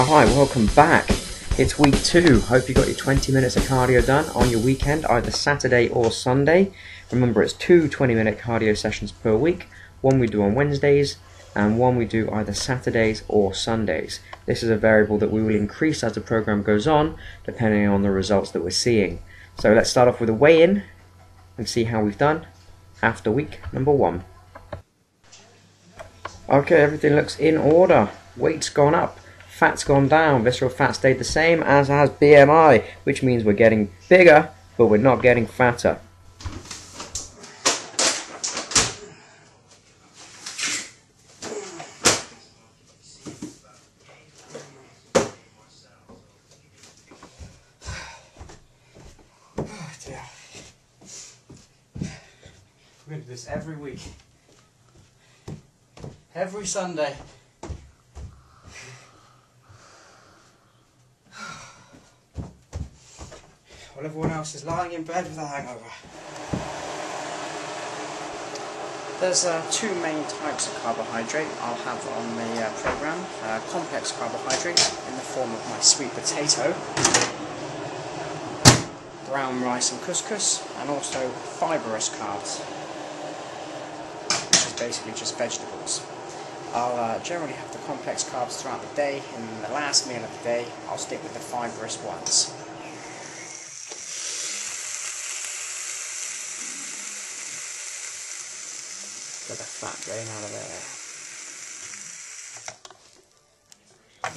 Hi, welcome back. It's week 2. Hope you got your 20 minutes of cardio done on your weekend, either Saturday or Sunday. Remember, it's 2 20-minute cardio sessions per week. One we do on Wednesdays, and one we do either Saturdays or Sundays. This is a variable that we will increase as the program goes on, depending on the results that we're seeing. So let's start off with a weigh-in and see how we've done after week number 1. Okay, everything looks in order. Weight's gone up. Fat's gone down, visceral fat stayed the same, as has BMI, which means we're getting bigger, but we're not getting fatter. Oh dear. We're going to do this every week. Every Sunday. While everyone else is lying in bed with a hangover. There's 2 main types of carbohydrate I'll have on the program. Complex carbohydrate in the form of my sweet potato, brown rice and couscous, and also fibrous carbs, which is basically just vegetables. I'll generally have the complex carbs throughout the day, and in the last meal of the day I'll stick with the fibrous ones. Get the fat drain out of there.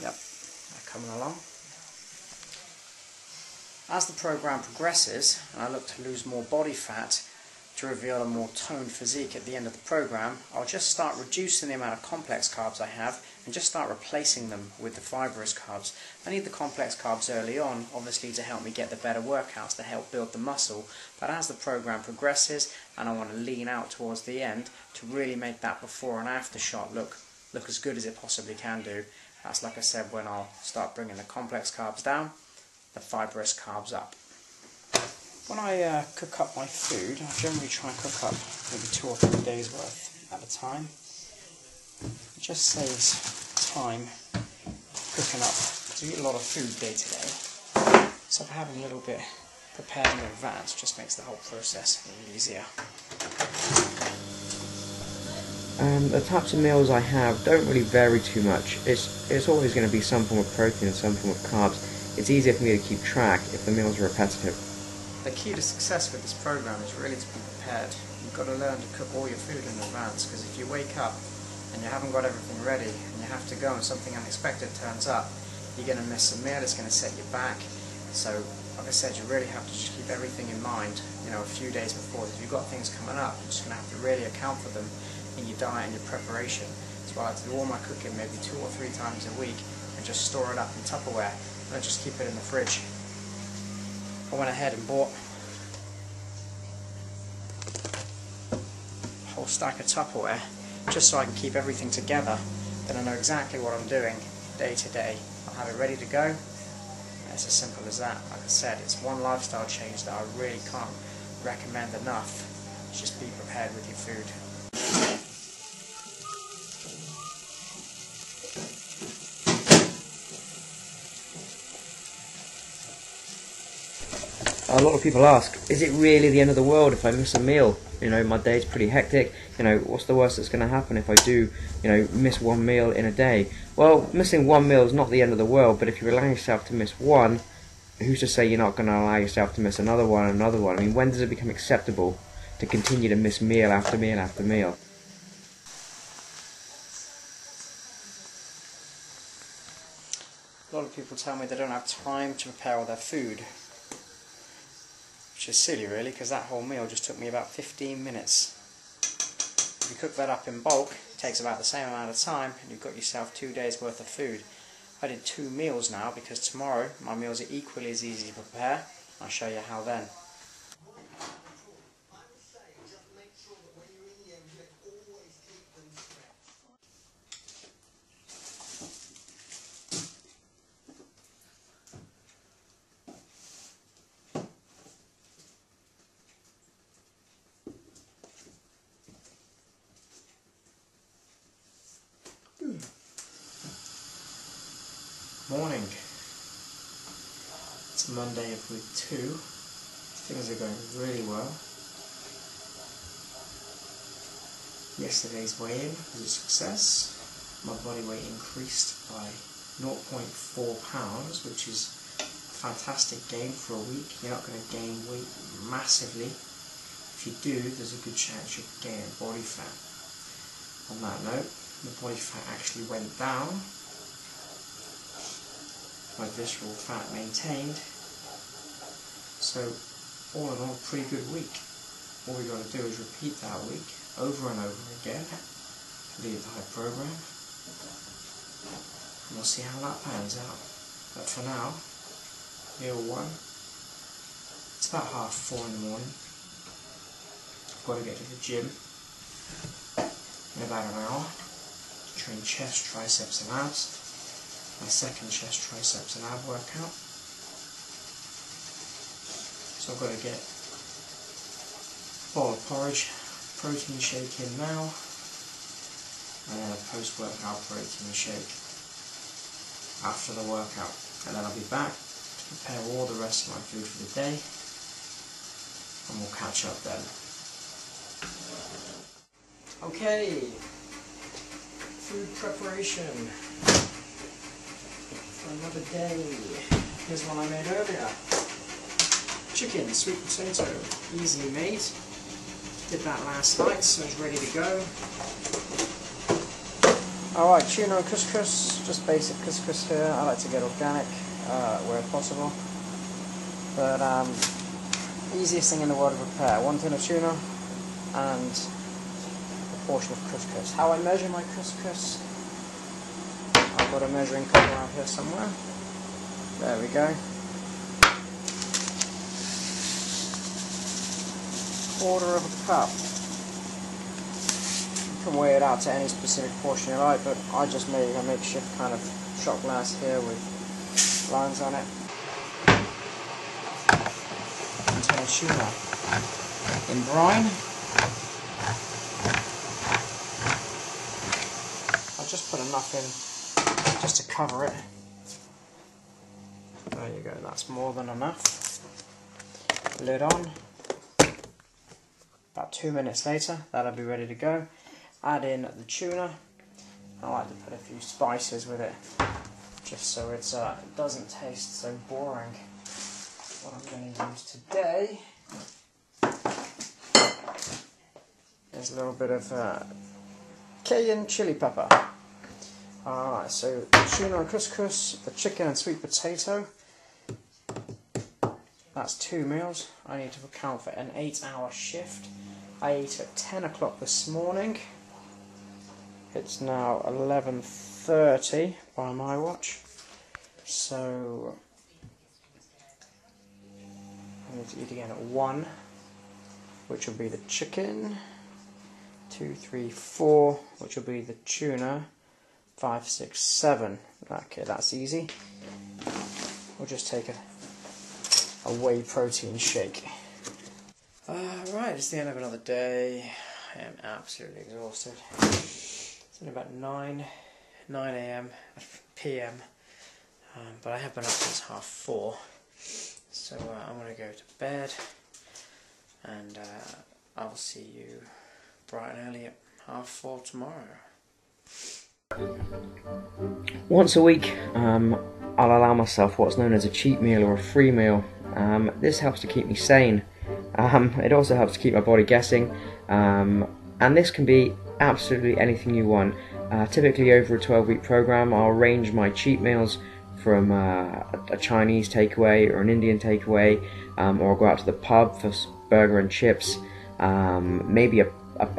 Yep, they're coming along. As the program progresses, and I look to lose more body fat to reveal a more toned physique at the end of the program, I'll just start reducing the amount of complex carbs I have and just start replacing them with the fibrous carbs. I need the complex carbs early on, obviously, to help me get the better workouts, to help build the muscle, but as the program progresses and I want to lean out towards the end to really make that before and after shot look as good as it possibly can do, that's, like I said, when I'll start bringing the complex carbs down, the fibrous carbs up. When I cook up my food, I generally try and cook up maybe 2 or 3 days worth at a time. It just saves time cooking up, because we eat a lot of food day to day. So having a little bit prepared in advance just makes the whole process a little easier. The types of meals I have don't really vary too much. It's always going to be some form of protein and some form of carbs. It's easier for me to keep track if the meals are repetitive. The key to success with this program is really to be prepared. You've got to learn to cook all your food in advance, because if you wake up and you haven't got everything ready and you have to go and something unexpected turns up, you're going to miss a meal, it's going to set you back. So, like I said, you really have to just keep everything in mind, a few days before. If you've got things coming up, you're just going to have to really account for them in your diet and your preparation. So I like to do all my cooking maybe 2 or 3 times a week and just store it up in Tupperware and I just keep it in the fridge. I went ahead and bought a whole stack of Tupperware just so I can keep everything together. Then I know exactly what I'm doing day to day. I'll have it ready to go. It's as simple as that. Like I said, it's one lifestyle change that I really can't recommend enough. Just be prepared with your food. A lot of people ask, is it really the end of the world if I miss a meal? My day's pretty hectic. What's the worst that's going to happen if I do, miss one meal in a day? Well, missing one meal is not the end of the world, but if you allow yourself to miss one, who's to say you're not going to allow yourself to miss another one and another one? I mean, when does it become acceptable to continue to miss meal after meal after meal? A lot of people tell me they don't have time to prepare all their food, which is silly really, because that whole meal just took me about 15 minutes. If you cook that up in bulk, it takes about the same amount of time and you've got yourself 2 days worth of food. I did 2 meals now because tomorrow my meals are equally as easy to prepare. I'll show you how then. Morning. It's Monday of week 2. Things are going really well. Yesterday's weigh-in was a success. My body weight increased by 0.4 pounds, which is a fantastic gain for a week. You're not going to gain weight massively. If you do, there's a good chance you'll gain body fat. On that note, the body fat actually went down. My visceral fat maintained. So all in all, pretty good week. All we got to do is repeat that week over and over again for the entire program, and we'll see how that pans out. But for now, meal 1. It's about 4:30 in the morning. I've got to get to the gym in about an hour to train chest, triceps and abs. My second chest, triceps and ab workout. So I've got to get a bowl of porridge, protein shake in now, and then a post-workout protein shake after the workout. And then I'll be back to prepare all the rest of my food for the day, and we'll catch up then. Okay, food preparation. Another day. Here's one I made earlier. Chicken, sweet potato, easily made. Did that last night, so it's ready to go. Alright, tuna and couscous, just basic couscous here. I like to get organic where possible. But easiest thing in the world to prepare. 1 tin of tuna and a portion of couscous. How I measure my couscous? I've got a measuring cup around here somewhere. There we go. 1/4 of a cup. You can weigh it out to any specific portion you like, but I just made a makeshift kind of shot glass here with lines on it. And tin of tuna in brine. I'll just put enough in just to cover it. There you go, that's more than enough. Lid on. About 2 minutes later, that'll be ready to go. Add in the tuna. I like to put a few spices with it, just so it doesn't taste so boring. What I'm going to use today is a little bit of cayenne chili pepper. Alright, so tuna and couscous, the chicken and sweet potato. That's 2 meals. I need to account for an 8-hour shift. I ate at 10 o'clock this morning. It's now 11:30 by my watch. So I need to eat again at 1, which will be the chicken. 2, 3, 4, which will be the tuna. 5, 6, 7. Okay, that's easy. We'll just take a whey protein shake. Right, it's the end of another day. I am absolutely exhausted. It's only about 9 a.m. p.m. But I have been up since 4:30. So I'm going to go to bed, and I'll see you bright and early at 4:30 tomorrow. Once a week, I'll allow myself what's known as a cheat meal or a free meal. This helps to keep me sane. It also helps to keep my body guessing, and this can be absolutely anything you want. Typically over a 12-week program, I'll arrange my cheat meals from a Chinese takeaway or an Indian takeaway, or I'll go out to the pub for burger and chips, maybe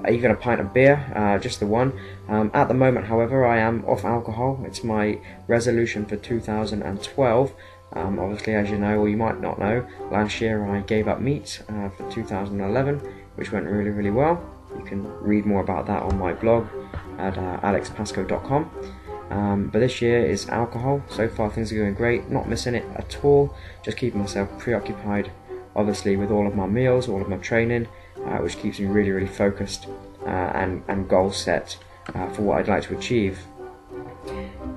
even a pint of beer, just the one. At the moment, however, I am off alcohol. It's my resolution for 2012. Obviously, as you know, or you might not know, last year I gave up meat for 2011, which went really, really well. You can read more about that on my blog at alexpascoe.com. But this year is alcohol. So far things are going great, not missing it at all, just keeping myself preoccupied, obviously, with all of my meals, all of my training, which keeps me really, really focused and goal set for what I'd like to achieve.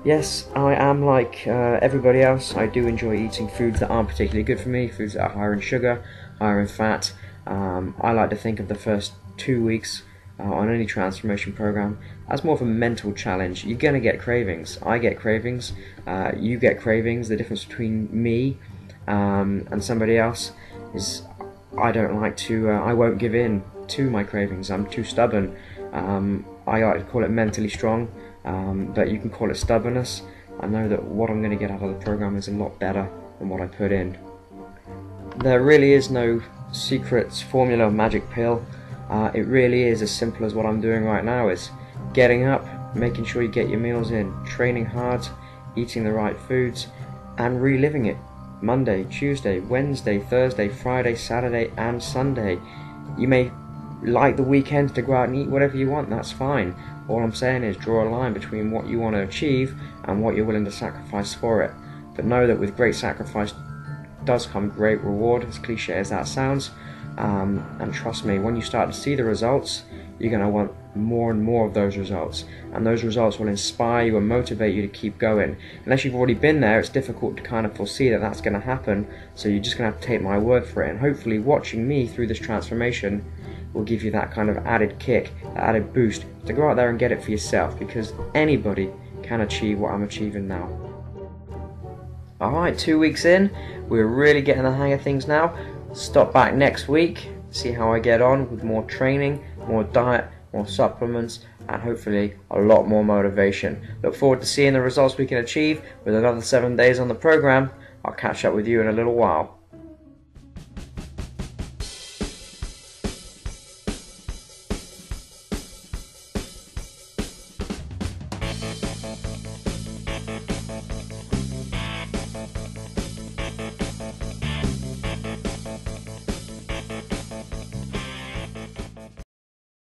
Yes, I am like everybody else. I do enjoy eating foods that aren't particularly good for me, foods that are higher in sugar, higher in fat. I like to think of the first 2 weeks on any transformation program as more of a mental challenge. You're going to get cravings. I get cravings. You get cravings. The difference between me and somebody else is I don't like to, I won't give in to my cravings. I'm too stubborn. I like to call it mentally strong. But you can call it stubbornness. I know that what I'm going to get out of the program is a lot better than what I put in. There really is no secret formula or magic pill. It really is as simple as what I'm doing right now, is getting up, making sure you get your meals in, training hard, eating the right foods, and reliving it. Monday, Tuesday, Wednesday, Thursday, Friday, Saturday, and Sunday. You may like the weekend to go out and eat whatever you want, that's fine. All I'm saying is draw a line between what you want to achieve and what you're willing to sacrifice for it. But know that with great sacrifice does come great reward, as cliche as that sounds. And trust me, when you start to see the results, you're going to want more and more of those results. And those results will inspire you and motivate you to keep going. Unless you've already been there, it's difficult to kind of foresee that that's going to happen. So you're just going to have to take my word for it. And hopefully watching me through this transformation will give you that kind of added kick, that added boost to go out there and get it for yourself, because anybody can achieve what I'm achieving now. Alright, 2 weeks in, we're really getting the hang of things now. Stop back next week, see how I get on with more training, more diet, more supplements, and hopefully a lot more motivation. Look forward to seeing the results we can achieve with another 7 days on the program. I'll catch up with you in a little while.